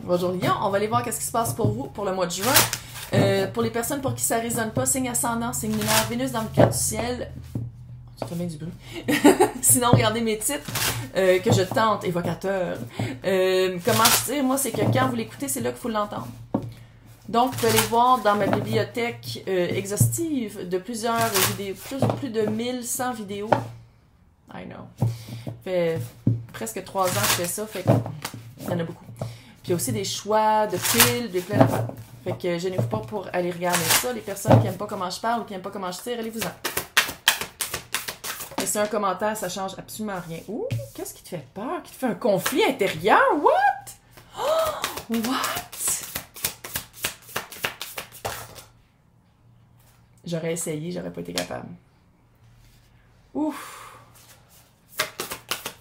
Bonjour Lion, on va aller voir qu'est-ce qui se passe pour vous pour le mois de juin. Pour les personnes pour qui ça ne résonne pas, signe ascendant, signe lunaire, Vénus dans le cadre du ciel. Ça fait bien du bruit. Sinon, regardez mes titres que je tente, évocateur. Comment je dis, moi, c'est que quand vous l'écoutez, c'est là qu'il faut l'entendre. Donc, vous pouvez aller voir dans ma bibliothèque exhaustive de plusieurs vidéos, plus de 1100 vidéos. I know. Ça fait presque 3 ans que je fais ça, fait qu'il y en a beaucoup. Puis il y a aussi des choix de piles, des plein d'affaires. Fait que gênez-vous pas pour aller regarder ça. Les personnes qui n'aiment pas comment je parle ou qui n'aiment pas comment je tire, allez-vous-en. Et c'est un commentaire, ça change absolument rien. Ouh, qu'est-ce qui te fait peur? Qui te fait un conflit intérieur? What? Oh, what? J'aurais essayé, j'aurais pas été capable. Ouf!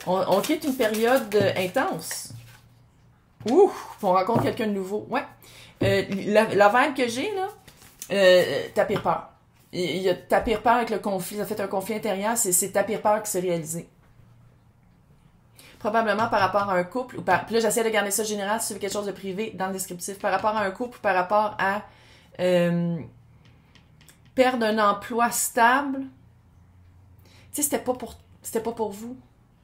On quitte une période intense. Ouf! On rencontre quelqu'un de nouveau. Ouais. La vibe que j'ai, là, ta pire peur. Il y a ta pire peur avec le conflit. Ça fait un conflit intérieur, c'est ta pire peur qui s'est réalisée. Probablement par rapport à un couple, ou par. Puis là, j'essaie de garder ça général si tu veux quelque chose de privé dans le descriptif. Par rapport à un couple ou par rapport à perdre un emploi stable. Tu sais, c'était pas pour vous.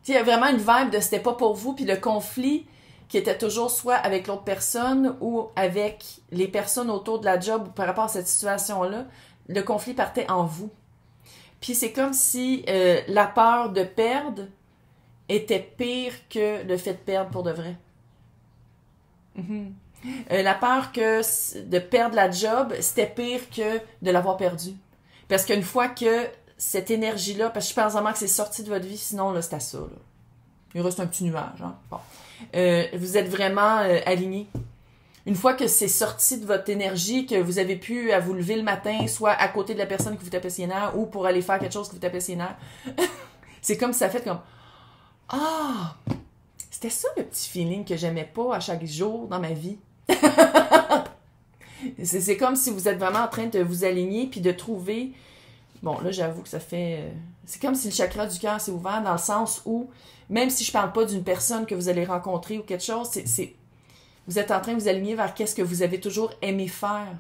Tu sais, il y a vraiment une vibe de c'était pas pour vous, puis le conflit qui était toujours soit avec l'autre personne ou avec les personnes autour de la job ou par rapport à cette situation-là, le conflit partait en vous. Puis c'est comme si la peur de perdre était pire que le fait de perdre pour de vrai. La peur de perdre la job, c'était pire que de l'avoir perdu. Parce qu'une fois que cette énergie-là, parce que je pense vraiment que c'est sorti de votre vie, sinon là, c'est à ça. Là. Il reste un petit nuage. Hein? Bon. Vous êtes vraiment aligné. Une fois que c'est sorti de votre énergie, que vous avez pu à vous lever le matin, soit à côté de la personne que vous tapez ses nerfs, ou pour aller faire quelque chose que vous tapez ses nerfs, c'est comme si ça fait comme « Ah! C'était ça le petit feeling que j'aimais pas à chaque jour dans ma vie. » C'est comme si vous êtes vraiment en train de vous aligner puis de trouver... Bon, là, j'avoue que ça fait... C'est comme si le chakra du cœur s'est ouvert dans le sens où, même si je parle pas d'une personne que vous allez rencontrer ou quelque chose, vous êtes en train de vous aligner vers qu'est-ce que vous avez toujours aimé faire.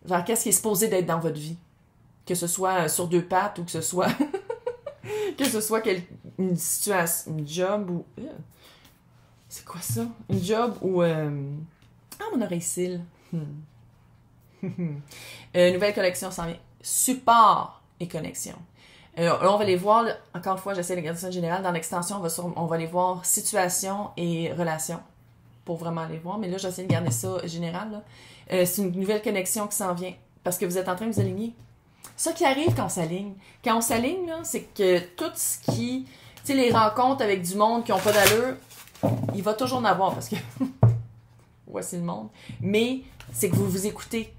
Vers qu'est-ce qui est supposé d'être dans votre vie. Que ce soit sur 2 pattes ou que ce soit... que ce soit une situation, une job ou... C'est quoi ça? Une job ou... Ah, mon oreille cils. Nouvelle collection s'en vient. Support et connexion. Là, on va les voir, là, encore une fois, j'essaie de garder ça en général. Dans l'extension, on va les voir situation et relation pour vraiment les voir. Mais là, j'essaie de garder ça général. Là. C'est une nouvelle connexion qui s'en vient parce que vous êtes en train de vous aligner. Ça qui arrive quand on s'aligne. Quand on s'aligne, là, c'est que tout ce qui... Tu sais, les rencontres avec du monde qui n'ont pas d'allure, il va toujours en avoir parce que... Voici le monde. Mais c'est que vous vous écoutez.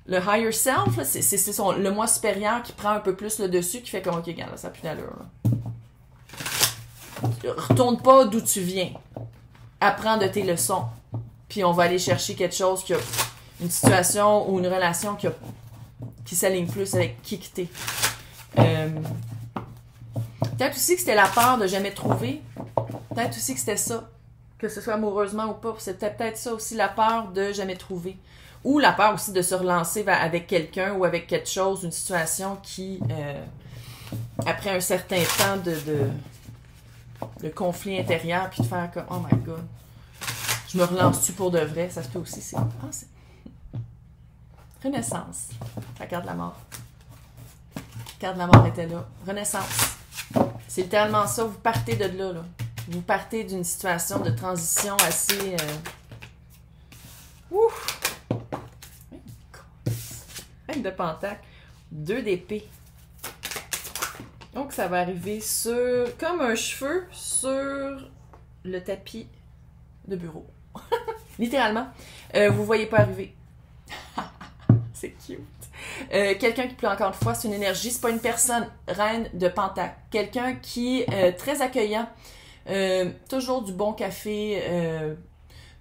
Le higher self, là, c'est le moi supérieur qui prend un peu plus le dessus, qui fait comme, OK, regarde, là, ça n'a plus d'allure. Retourne pas d'où tu viens. Apprends de tes leçons. Puis on va aller chercher quelque chose qui a une situation ou une relation qui s'aligne plus avec qui que t'es. Peut-être aussi que c'était la peur de jamais trouver. Peut-être aussi que c'était ça. Que ce soit amoureusement ou pas. C'était peut-être ça aussi, la peur de jamais trouver. Ou la peur aussi de se relancer avec quelqu'un ou avec quelque chose, une situation qui, après un certain temps de conflit intérieur, puis de faire comme, oh my God, je me relance-tu pour de vrai? Ça se peut aussi. C'est Renaissance. La carte de la mort. La carte de la mort était là. Renaissance. C'est littéralement ça. Vous partez de là. Vous partez d'une situation de transition assez... Ouf! De pentacle, 2 d'épée. Donc, ça va arriver comme un cheveu sur le tapis de bureau. Littéralement. Vous voyez pas arriver. C'est cute. Quelqu'un qui pleut encore une fois, c'est une énergie. C'est pas une personne. Reine de pentacle. Quelqu'un qui est très accueillant. Toujours du bon café.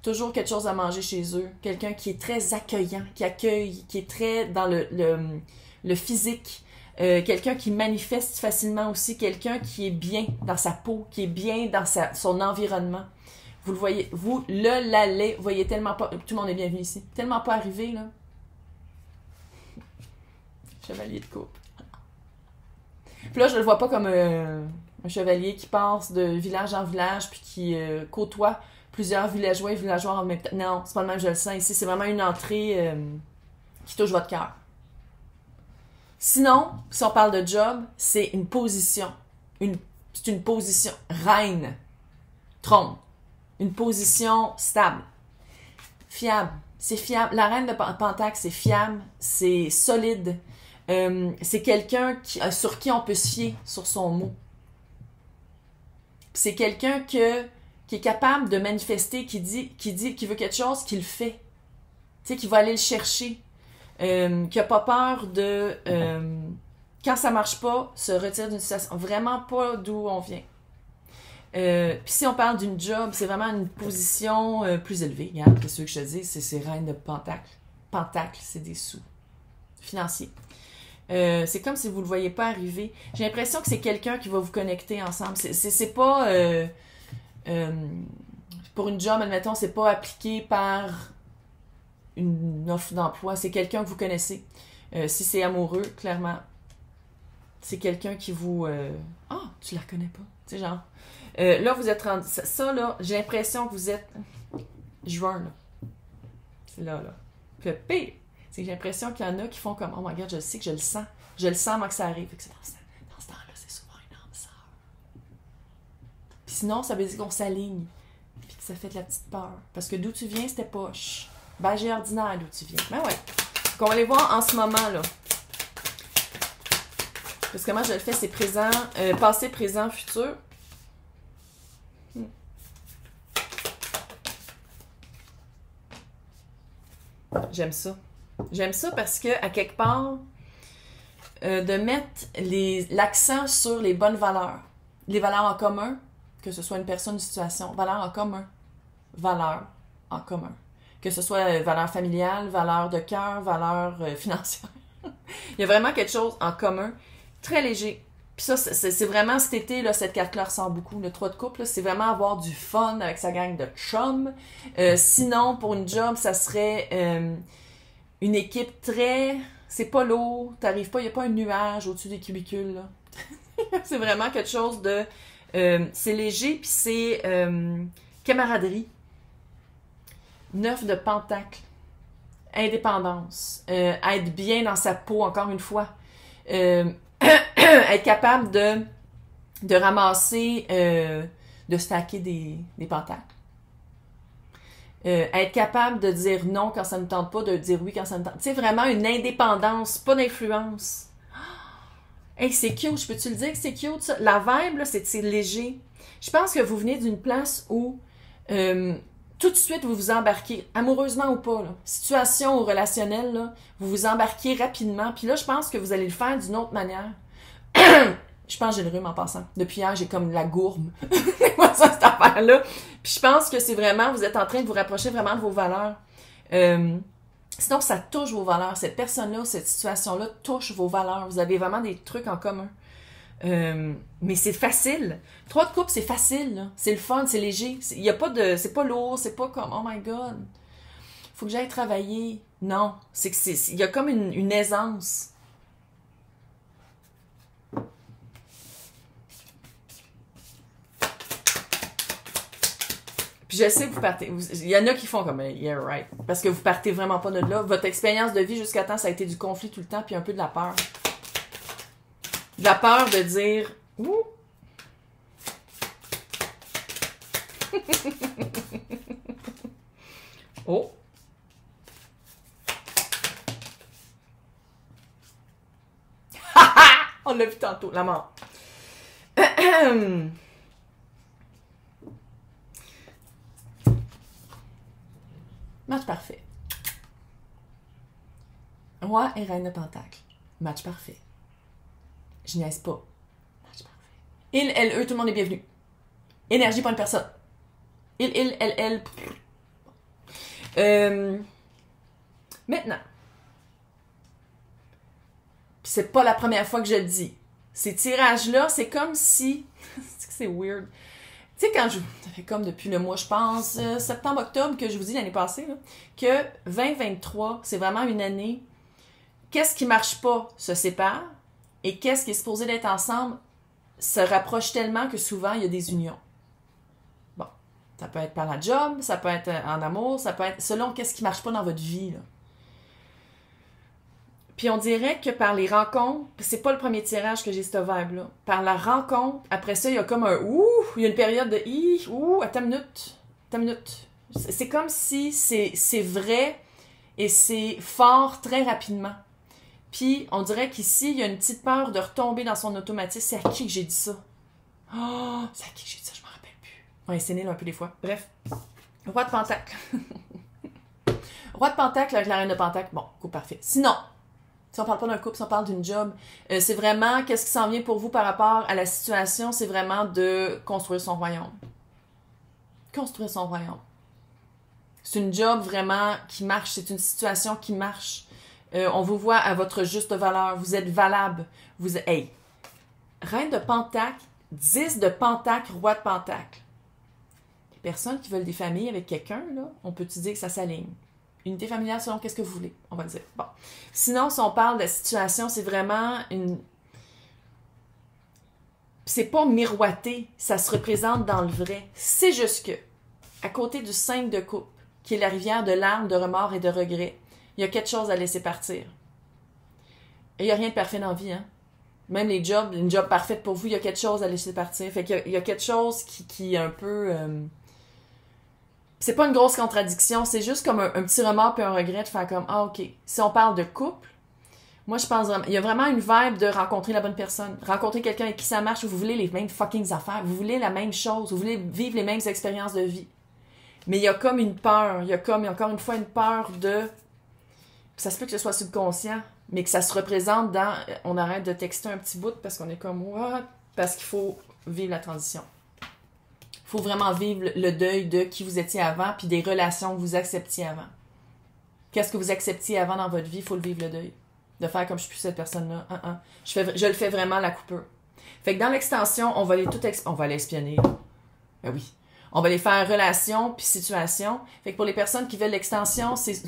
Toujours quelque chose à manger chez eux. Quelqu'un qui est très accueillant, qui accueille, qui est très dans le physique. Quelqu'un qui manifeste facilement aussi. Quelqu'un qui est bien dans sa peau, qui est bien dans son environnement. Vous le voyez, vous, l'allez, vous voyez tellement pas, tout le monde est bienvenu ici, tellement pas arrivé, là. Chevalier de coupe. Puis là, je le vois pas comme un chevalier qui passe de village en village puis qui côtoie plusieurs villageois et villageois en même temps. Non, c'est pas le même, je le sens ici. C'est vraiment une entrée qui touche votre cœur. Sinon, si on parle de job, c'est une position. C'est une position. Reine. Trône. Une position stable. Fiable. C'est fiable. La reine de Pentacle, c'est fiable. C'est solide. C'est quelqu'un sur qui on peut se fier sur son mot. C'est quelqu'un qui est capable de manifester, qui veut quelque chose, qui le fait. Tu sais, qui va aller le chercher. Qui n'a pas peur de... quand ça marche pas, se retire d'une situation. Vraiment pas d'où on vient. Puis si on parle d'une job, c'est vraiment une position plus élevée. Regarde, qu'est-ce que je te dis? C'est reine de Pentacle. Pentacle, c'est des sous. Financiers. C'est comme si vous le voyez pas arriver. J'ai l'impression que c'est quelqu'un qui va vous connecter ensemble. C'est pas... pour une job, admettons, c'est pas appliqué par une offre d'emploi. C'est quelqu'un que vous connaissez. Si c'est amoureux, clairement, c'est quelqu'un qui vous... Ah, tu la connais pas. Tu sais, genre... là, vous êtes rendu... Ça, là, j'ai l'impression que vous êtes... Juin, là. C'est là. Puis le pire, c'est que j'ai l'impression qu'il y en a qui font comme « Oh my God, je sais que je le sens. Je le sens avant que ça arrive. » Fait que c'est dans ce temps-là, c'est souvent une âme sœur. Puis sinon, ça veut dire qu'on s'aligne. Puis que ça fait de la petite peur. Parce que d'où tu viens, c'était poche. Ben, j'ai ordinaire d'où tu viens. Ben ouais. Donc, on va les voir en ce moment, là. Parce que moi, je le fais, c'est présent, passé, présent, futur. J'aime ça. J'aime ça parce que, à quelque part, de mettre l'accent sur les bonnes valeurs. Les valeurs en commun, que ce soit une personne, une situation. Valeurs en commun. Valeurs en commun. Que ce soit valeur familiale, valeur de cœur, valeur financière. Il y a vraiment quelque chose en commun, très léger. Puis ça, c'est vraiment cet été, là, cette carte-là ressort beaucoup. Le 3 de couple, c'est vraiment avoir du fun avec sa gang de chums. Sinon, pour une job, ça serait une équipe très... C'est pas lourd, t'arrives pas, il n'y a pas un nuage au-dessus des cubicules, là. C'est vraiment quelque chose de... c'est léger, puis c'est camaraderie. 9 de Pentacle. Indépendance. Être bien dans sa peau, encore une fois. Être capable de ramasser, de stacker des pentacles. Être capable de dire non quand ça ne me tente pas, de dire oui quand ça me tente. Tu sais, vraiment une indépendance, pas d'influence. Hey, c'est cute, je peux-tu le dire que c'est cute, ça? La vibe, là, c'est léger. Je pense que vous venez d'une place où tout de suite, vous vous embarquez, amoureusement ou pas, là, situation ou relationnelle, là, vous vous embarquez rapidement. Puis là, je pense que vous allez le faire d'une autre manière. Je pense que j'ai le rhume en passant. Depuis hier, j'ai comme la gourme. C'est moi ça, cette affaire-là. Puis je pense que c'est vraiment, vous êtes en train de vous rapprocher vraiment de vos valeurs. Sinon, ça touche vos valeurs. Cette personne-là, cette situation-là touche vos valeurs. Vous avez vraiment des trucs en commun. Mais c'est facile. 3 de coupe, c'est facile, là. C'est le fun, c'est léger. Il y a pas de, c'est pas lourd, c'est pas comme, oh my God, faut que j'aille travailler. Non, c'est que il y a comme une aisance. Puis je sais que vous partez, il y en a qui font comme, yeah, right. Parce que vous partez vraiment pas de là. Votre expérience de vie jusqu'à temps, ça a été du conflit tout le temps, puis un peu de la peur. De la peur de dire, ouh. Oh. On l'a vu tantôt, la mort. Match parfait. Roi et reine de Pentacle. Match parfait. Je niaise pas. Match parfait. Il, elle, eux, tout le monde est bienvenu. Énergie, pas une personne. Il, elle. Maintenant. Puis c'est pas la première fois que je le dis. Ces tirages-là, c'est comme si... c'est weird. Tu sais, quand ça fait comme depuis le mois, je pense, septembre-octobre, que je vous dis l'année passée, là, que 2023, c'est vraiment une année, qu'est-ce qui marche pas se sépare, et qu'est-ce qui est supposé d'être ensemble se rapproche tellement que souvent, il y a des unions. Bon, ça peut être par la job, ça peut être en amour, ça peut être selon qu'est-ce qui marche pas dans votre vie, là. Puis on dirait que par les rencontres, c'est pas le premier tirage que j'ai cette vibe-là. Par la rencontre, après ça, il y a comme un ouh, il y a une période de attends une minute. C'est comme si c'est vrai et c'est fort très rapidement. Puis on dirait qu'ici, il y a une petite peur de retomber dans son automatisme. C'est à qui que j'ai dit ça? Oh, c'est à qui que j'ai dit ça? Je m'en rappelle plus. Ouais, c'est nul un peu des fois. Bref. Roi de Pentacle. Roi de Pentacle avec la Reine de Pentacle. Bon, coup parfait. Sinon, si on parle pas d'un couple, si on parle d'une job, c'est vraiment qu'est-ce qui s'en vient pour vous par rapport à la situation, c'est vraiment de construire son royaume. Construire son royaume. C'est une job vraiment qui marche, c'est une situation qui marche. On vous voit à votre juste valeur, vous êtes valable. Hey, Reine de Pentacle, 10 de Pentacle, Roi de Pentacle. Les personnes qui veulent des familles avec quelqu'un, là, on peut-tu dire que ça s'aligne? Unité familiale selon qu'est-ce que vous voulez, on va dire. Bon. Sinon, si on parle de la situation, c'est vraiment une... C'est pas miroité, ça se représente dans le vrai. C'est juste que, à côté du 5 de coupe, qui est la rivière de larmes, de remords et de regrets, il y a quelque chose à laisser partir. Et il n'y a rien de parfait dans la vie, hein. Même les jobs, une job parfaite pour vous, il y a quelque chose à laisser partir. Fait qu'il y a quelque chose qui est un peu... C'est pas une grosse contradiction, c'est juste comme un petit remords puis un regret de faire comme « Ah, ok. » Si on parle de couple, moi, je pense vraiment... Il y a vraiment une vibe de rencontrer la bonne personne. Rencontrer quelqu'un avec qui ça marche, vous voulez les mêmes fucking affaires, vous voulez la même chose, vous voulez vivre les mêmes expériences de vie. Mais il y a comme une peur, il y a encore une fois une peur de... Ça se peut que ce soit subconscient, mais que ça se représente dans... On arrête de texter un petit bout parce qu'on est comme « What? » Parce qu'il faut vivre la transition. Il faut vraiment vivre le deuil de qui vous étiez avant puis des relations que vous acceptiez avant. Qu'est-ce que vous acceptiez avant dans votre vie, il faut le vivre le deuil. De faire comme je suis plus cette personne-là. Je le fais vraiment la coupure. Fait que dans l'extension, on va les tout on va l'espionner. Ben oui. On va les faire relation puis situation. Fait que pour les personnes qui veulent l'extension, c'est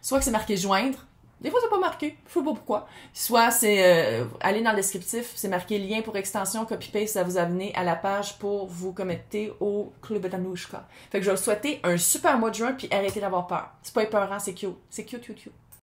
soit que c'est marqué joindre. Des fois, c'est pas marqué. Je sais pas pourquoi. Soit c'est aller dans le descriptif, c'est marqué lien pour extension, copy-paste, ça vous amener à la page pour vous connecter au Club d'Anouchka. Fait que je vais vous souhaiter un super mois de juin puis arrêtez d'avoir peur. C'est pas épeurant, c'est cute. C'est cute, cute, cute.